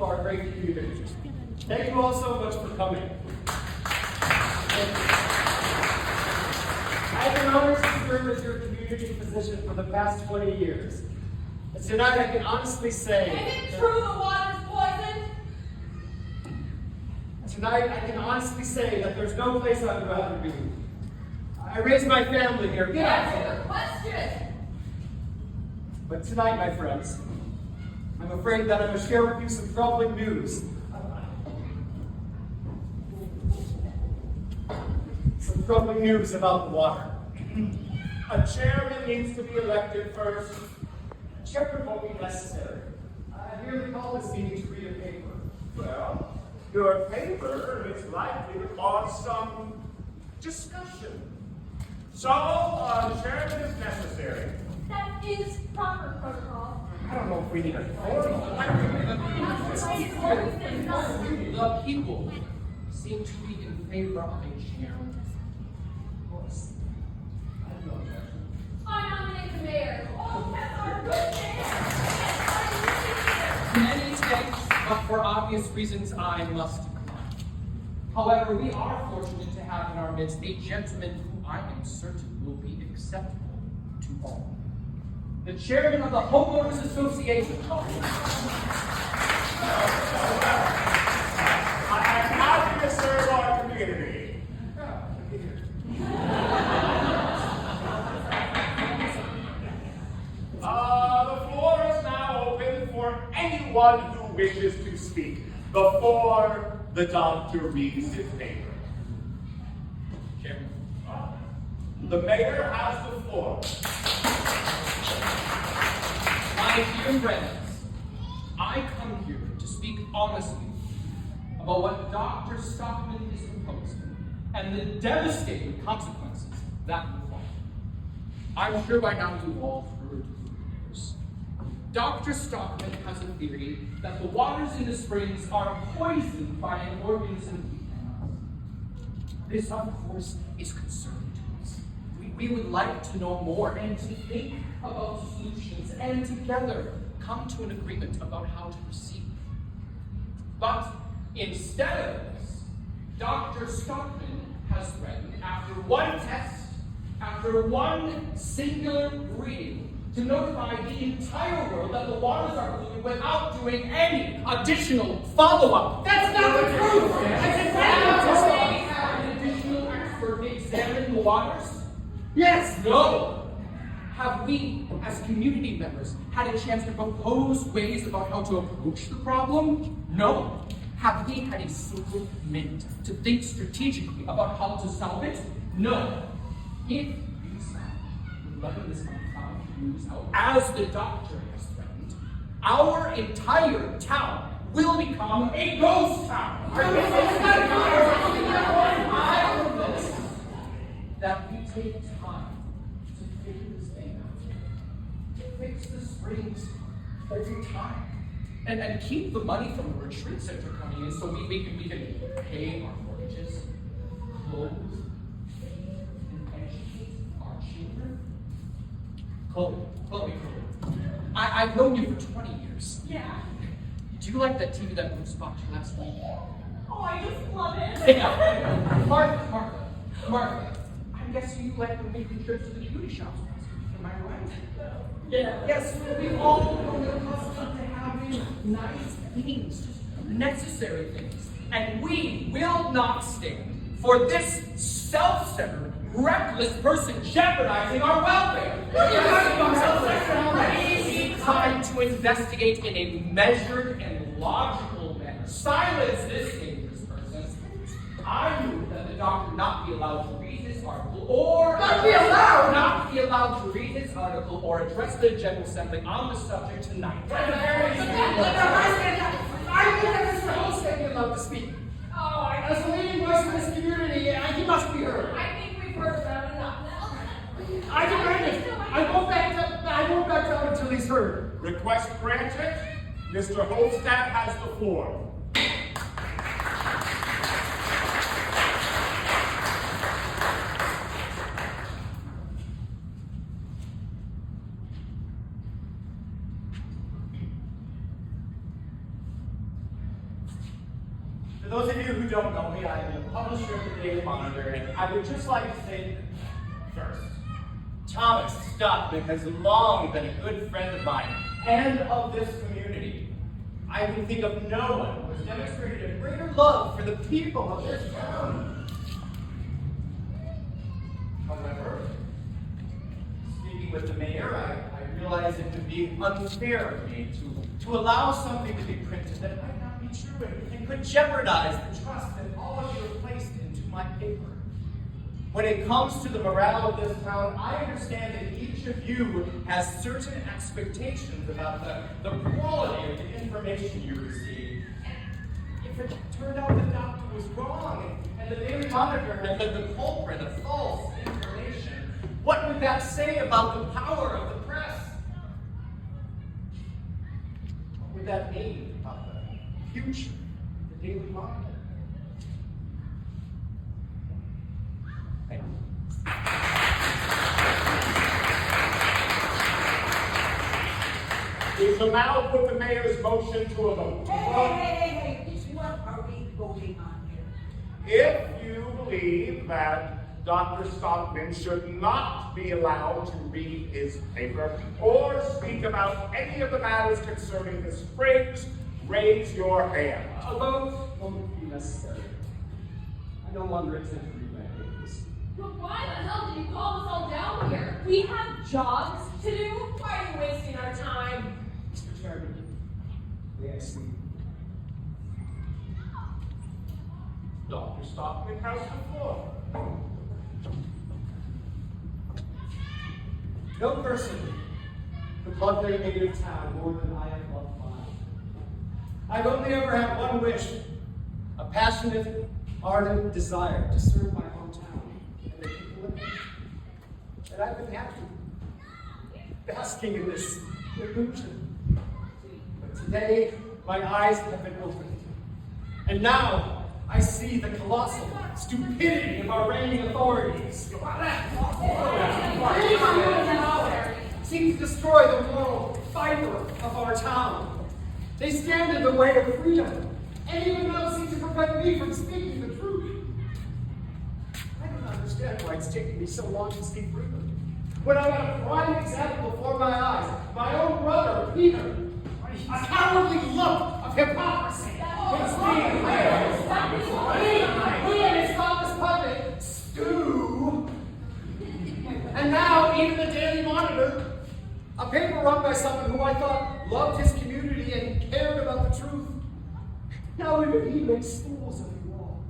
of our great community. Thank you all so much for coming. I've been honored to serve as your community physician for the past 20 years. And tonight I can honestly say... Is it true the water's poisoned? Tonight I can honestly say that there's no place I'd rather be. I raised my family here. Answer the question! But tonight, my friends, I'm afraid that I must share with you some troubling news. Some troubling news about the water. A chairman needs to be elected first. A chairman won't be necessary. I merely call this meeting to read a paper. Well, your paper is likely to cause some discussion. So, a chairman is necessary. That is proper protocol. I don't know if we need a formal. The people seem to be in favor of a chair. Of course. I have no objection. I nominate the mayor. Oh, that's our good mayor. Many thanks, but for obvious reasons I must decline. However, we are fortunate to have in our midst a gentleman who I am certain will be acceptable to all. The chairman of the Homeowners Association. I am happy to serve our community. The floor is now open for anyone who wishes to speak before the doctor reads his paper. Chairman. The mayor has the floor. My dear friends, I come here to speak honestly about what Dr. Stockman is proposing and the devastating consequences that will follow. I'm sure by now you've all heard rumors. Dr. Stockman has a theory that the waters in the springs are poisoned by an organism we cannot. This, of course, is concerning to us. We would like to know more and to think about solutions and together come to an agreement about how to proceed. But instead of this, Dr. Stockman has threatened, after one test, after one singular reading, to notify the entire world that the waters are polluted without doing any additional follow-up. That's not the truth! Have an additional expert examine the waters? Yes! No! Have we, as community members, had a chance to propose ways about how to approach the problem? No. Have we had a single minute to think strategically about how to solve it? No. If you letting this unfound news out, as the doctor has threatened, our entire town will become a ghost town. I propose that we take time to figure this thing out, to fix the springs over time, and keep the money from the retreat center coming in so we can pay our mortgages, clothes, feed, and educate our children. Chloe, I've known you for 20 years. Yeah. Do you like that TV that Bruce bought you last week? Oh, I just love it. Yeah. Martha, I'm guessing you like the weekly trips to the beauty shops last week, am I right? Yeah. Yes, we all know the custom to having nice things, necessary things, and we will not stand for this self-centered, reckless person jeopardizing our welfare. We need time to investigate in a measured and logical manner. Silence this dangerous person. I knew that the doctor not be allowed to read this article or not be allowed to read this article or address the General Assembly on the subject tonight. I think that Mr. Holst can be allowed to speak. Oh, As the leading voice in this community, he must be heard. I think we've heard about enough now. I demand it. I won't back down until he's heard. Request granted. Mr. Holstad has the floor. those of you who don't know me, I am the publisher of the Daily Monitor, and I would just like to say first, Thomas Stockman has long been a good friend of mine and of this community. I can think of no one who has demonstrated a greater love for the people of this town. However, speaking with the mayor, I realize it would be unfair of me to allow something to be printed that might not be true and could jeopardize the trust that all of you have placed into my paper. When it comes to the morale of this town, I understand that each of you has certain expectations about the quality of the information you receive. And if it turned out the doctor was wrong and the Daily Monitor had been the culprit of false information, what would that say about the power of the press? What would that mean about the future of the Daily Monitor? We shall now put the mayor's motion to a vote. Hey, which one are we voting on here? If you believe that Dr. Stockman should not be allowed to read his paper or speak about any of the matters concerning the Springs, raise your hand. A vote won't be necessary. I no longer intend to read my papers. But why the hell did you call us all down here? We have jobs to do. Why are you wasting our time? Mr. Chairman, may I speak? Dr. Stockman has the floor. No person could love their native town more than I have loved mine. I've only ever had one wish, a passionate, ardent desire to serve my hometown and the people of it. And I've been happy, basking in this illusion. But today, my eyes have been opened. And now, I see the colossal stupidity of our reigning authorities. Seem to destroy the moral fiber of our town. They stand in the way of freedom, and even now seem to prevent me from speaking the truth. I don't understand why it's taking me so long to speak freely. When I got a prime example before my eyes, my own brother, Peter, a cowardly look of hypocrisy. It's me, we and his Thomas puppet, Stu. And now, even the Daily Monitor, a paper run by someone who I thought loved his community and cared about the truth. Now even he makes fools of you all,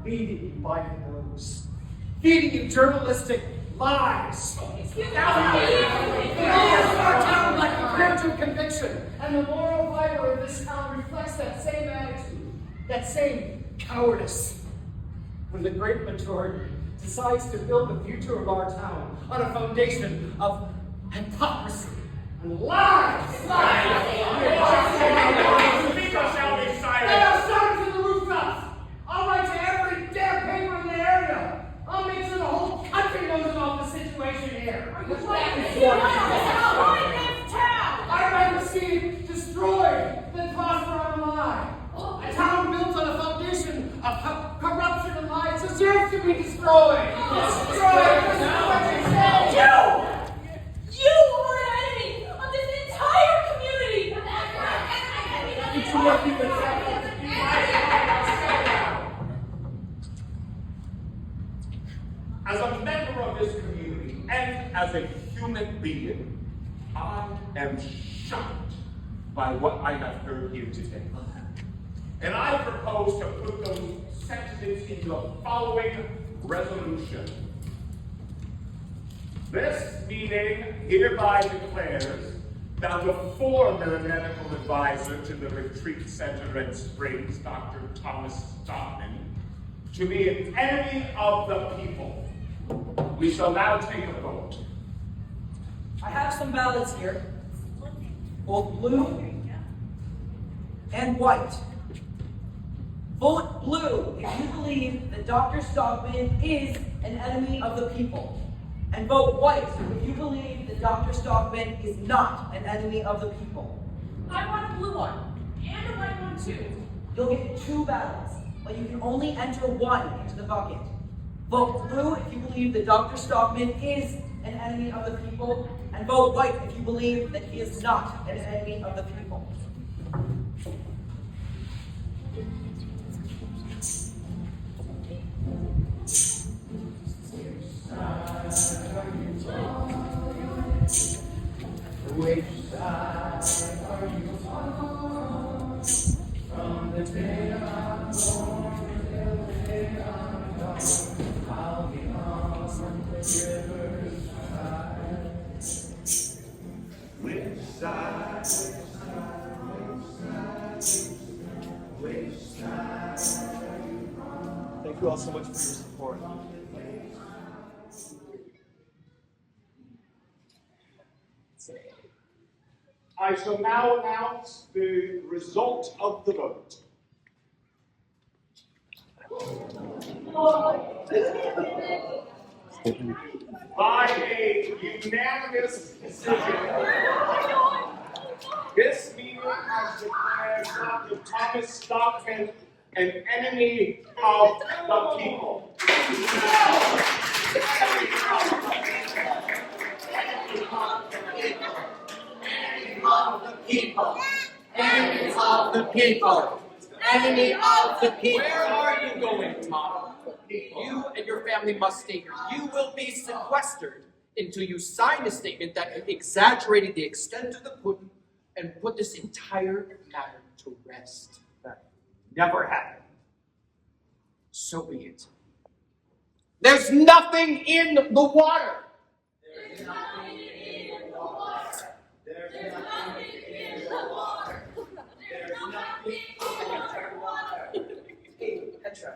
leading you by the nose, feeding you journalistic lies. Excuse me. Our town like a verge of conviction, and the moral fiber of this town reflects that same attitude, that same cowardice. When the great majority decides to build the future of our town on a foundation of hypocrisy and lies. Speaker shall be They silent. are shouting to the rooftops. I'll write to every damn paper in the area. I'll make sure the whole country knows about the situation here. I'd rather see it destroyed than prosper on a lie. A town built on a foundation of corruption and lies deserves to be destroyed. Destroyed. You are an enemy of this entire community. As a member of this community and as a human being, I am shocked by what I have heard here today. And I propose to put those sentiments into the following resolution. This meeting hereby declares that the former medical advisor to the retreat center at Springs, Dr. Thomas Stockman, to be an enemy of the people. We shall now take a vote. I have some ballots here, both blue and white. Vote blue if you believe that Dr. Stockman is an enemy of the people. And vote white if you believe that Dr. Stockman is not an enemy of the people. I want a blue one and a white one too. You'll get 2 ballots, but you can only enter 1 into the bucket. Vote blue if you believe that Dr. Stockman is an enemy of the people, and vote white if you believe that he is not an enemy of the people. Which side are you on? From the day I'm born till the day I'm gone, I'll be on the river's side. Which side? Which side? Thank you all so much for your support. I shall now announce the result of the vote. By a unanimous decision, this meeting has declared Dr. Thomas Stockman an enemy of the people. Of the people. Enemy of the people. Enemy of the people. Where are you going, Tom? You and your family must stay here. You will be sequestered until you sign a statement that exaggerated the extent of the pudding and put this entire matter to rest. That never happened. So be it. There's nothing in the water. There's nothing in the water. There's nothing in the water. There's nothing in the water. Hey, Petra.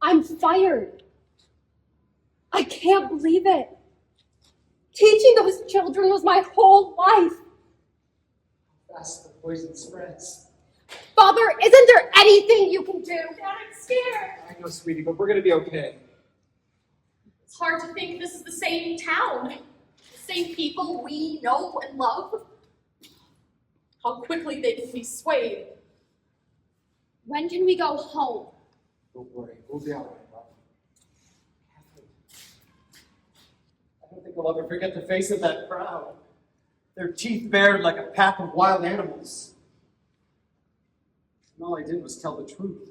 I'm fired. I can't believe it. Teaching those children was my whole life. Fast the poison spreads. Father, isn't there anything you can do? Dad, I'm scared. I know, sweetie, but we're gonna be okay. It's hard to think this is the same town. The same people we know and love. How quickly they can be swayed. When can we go home? Don't worry, we'll be all right, Bob. I don't think I'll ever forget the face of that crowd. Their teeth bared like a pack of wild animals. And all I did was tell the truth.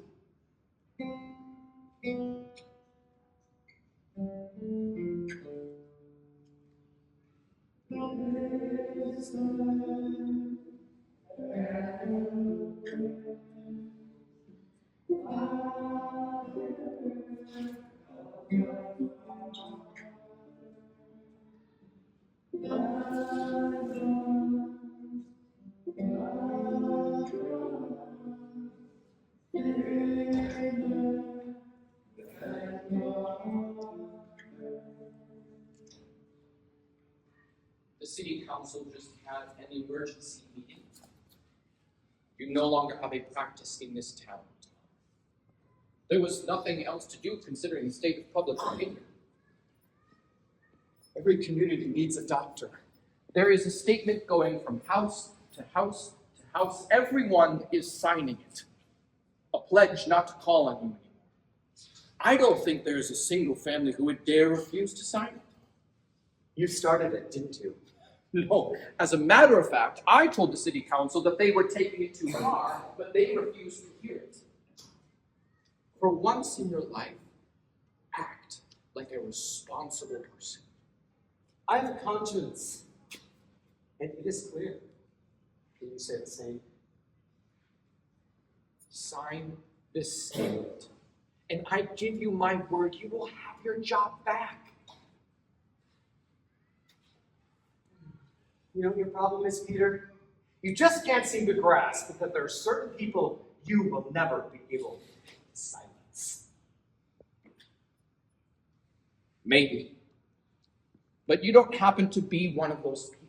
The city council just had an emergency meeting. You no longer have a practice in this town. There was nothing else to do considering the state of public opinion. Every community needs a doctor. There is a statement going from house to house to house. Everyone is signing it. A pledge not to call on you anymore. I don't think there is a single family who would dare refuse to sign it. You started it, didn't you? No. As a matter of fact, I told the city council that they were taking it too far, but they refused to hear it. For once in your life, act like a responsible person. I have a conscience, and it is clear. Can you say the same? Sign this statement, and I give you my word, you will have your job back. You know what your problem is, Peter? You just can't seem to grasp that there are certain people you will never be able to silence. Maybe. but you don't happen to be one of those people.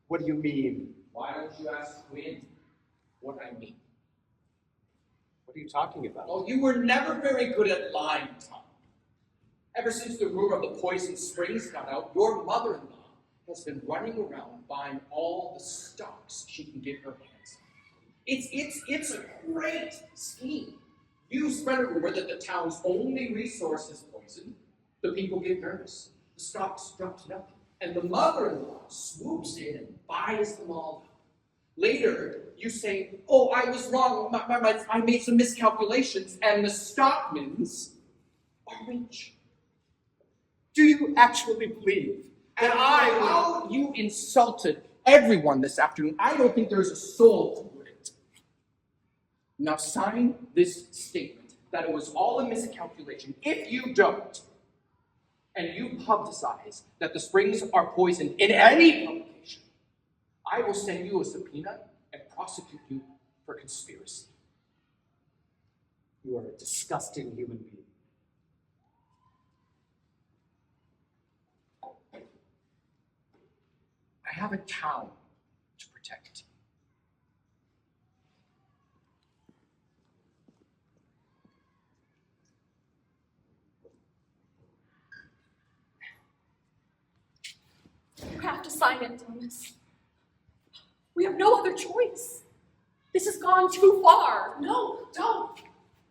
What do you mean? Why don't you ask Quinn what I mean? What are you talking about? Oh, you were never very good at lying, Tom. Ever since the rumor of the poison springs got out, your mother-in-law has been running around buying all the stocks she can get her hands on. It's a great scheme. You spread a rumor that the town's only resource is poison. The people get nervous. The stocks drop to nothing. And the mother-in-law swoops in and buys them all up. Later, you say, oh, I was wrong. I made some miscalculations, and the Stockmans are rich. Do you actually believe that How you insulted everyone this afternoon. I don't think there's a soul to it. Now sign this statement that it was all a miscalculation. If you don't, and you publicize that the springs are poisoned in any publication, I will send you a subpoena and prosecute you for conspiracy. You are a disgusting human being? I have a town to protect. You have to sign it, Thomas. We have no other choice. This has gone too far. No, don't.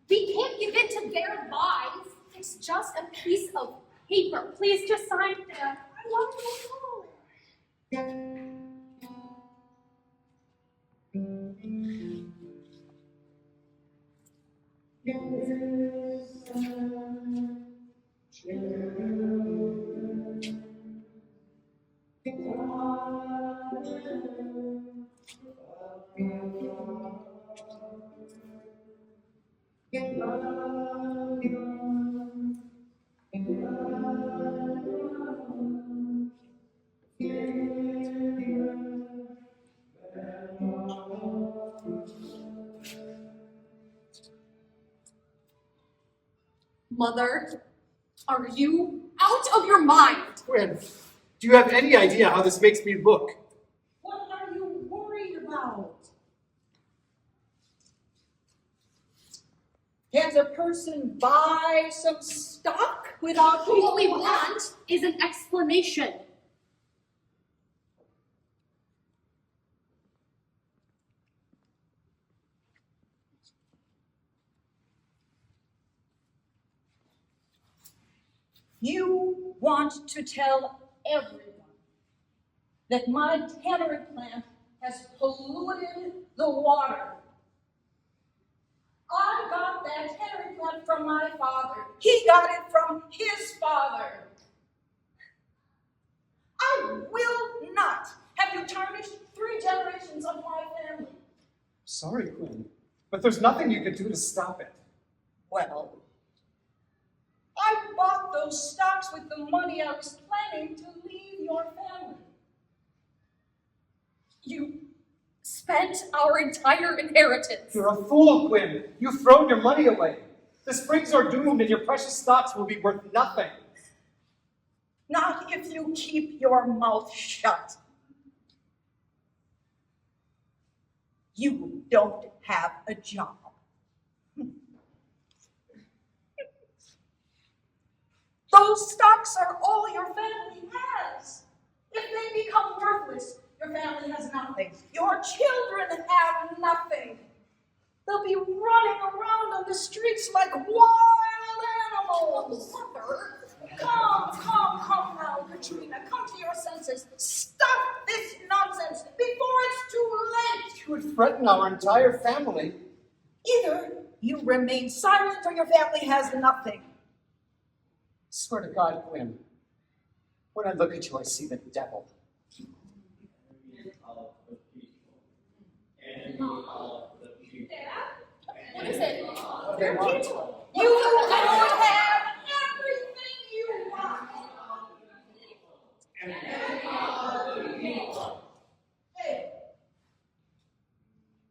We can't give in to their lies. It's just a piece of paper. Please just sign it. I want to go home. Mother, are you out of your mind? Quinn, do you have any idea how this makes me look? What are you worried about? Can't a person buy some stock without What we want is an explanation. You want to tell everyone that my tannery plant has polluted the water. I got that tannery plant from my father. He got it from his father. I will not have you tarnish 3 generations of my family. Sorry, Quinn, but there's nothing you can do to stop it. Well, I bought those stocks with the money I was planning to leave your family. You spent our entire inheritance. You're a fool, Quinn. You've thrown your money away. The springs are doomed and your precious stocks will be worth nothing. Not if you keep your mouth shut. You don't have a job. Those stocks are all your family has. If they become worthless, your family has nothing. Your children have nothing. They'll be running around on the streets like wild animals. Mother, Come now, Katrina. Come to your senses. Stop this nonsense before it's too late. You would threaten our entire family. Either you remain silent or your family has nothing. Swear to God, Quinn, when I look at you, I see the devil. what is it? They want. You don't have everything you want. Hey,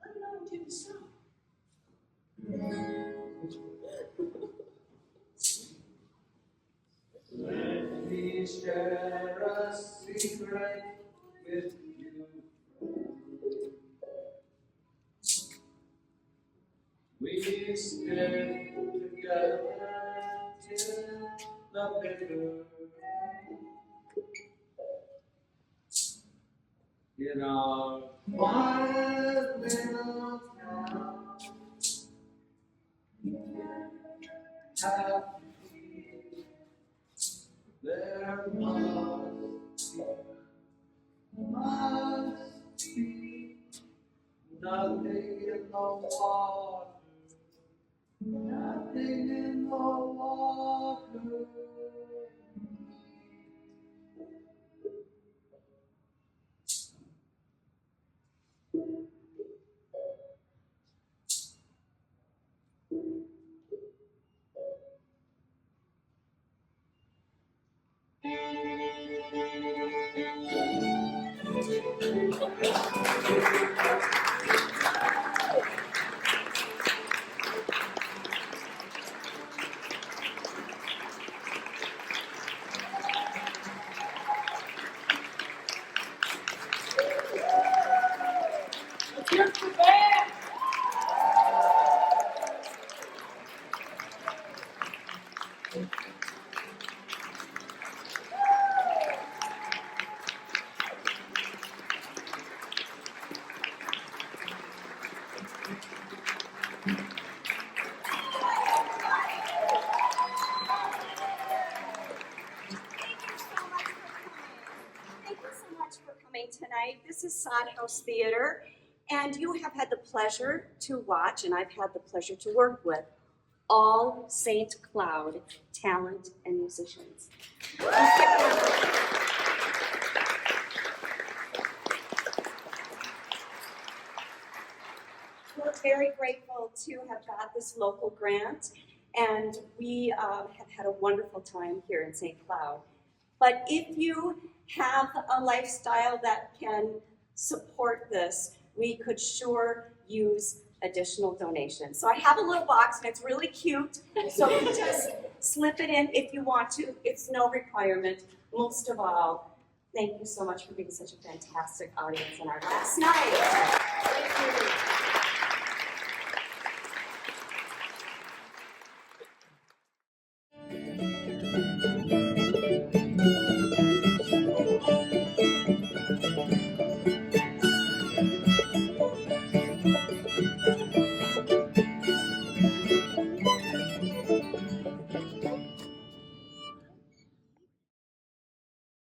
let me know what you decide. Let me me share a secret with you. We stick together till the bitter in our quiet little town. Happy, there must be nothing in the water, nothing in the water. Thank you so much for coming tonight. This is Sod House Theater, and you have had the pleasure to watch, and I've had the pleasure to work with, all St. Cloud talent and musicians. We're very grateful to have got this local grant, and we have had a wonderful time here in St. Cloud. But if you have a lifestyle that can support this, we could sure use additional donations. So I have a little box and it's really cute, so you just slip it in if you want to. It's no requirement. Most of all, thank you so much for being such a fantastic audience on our last night. Thank you.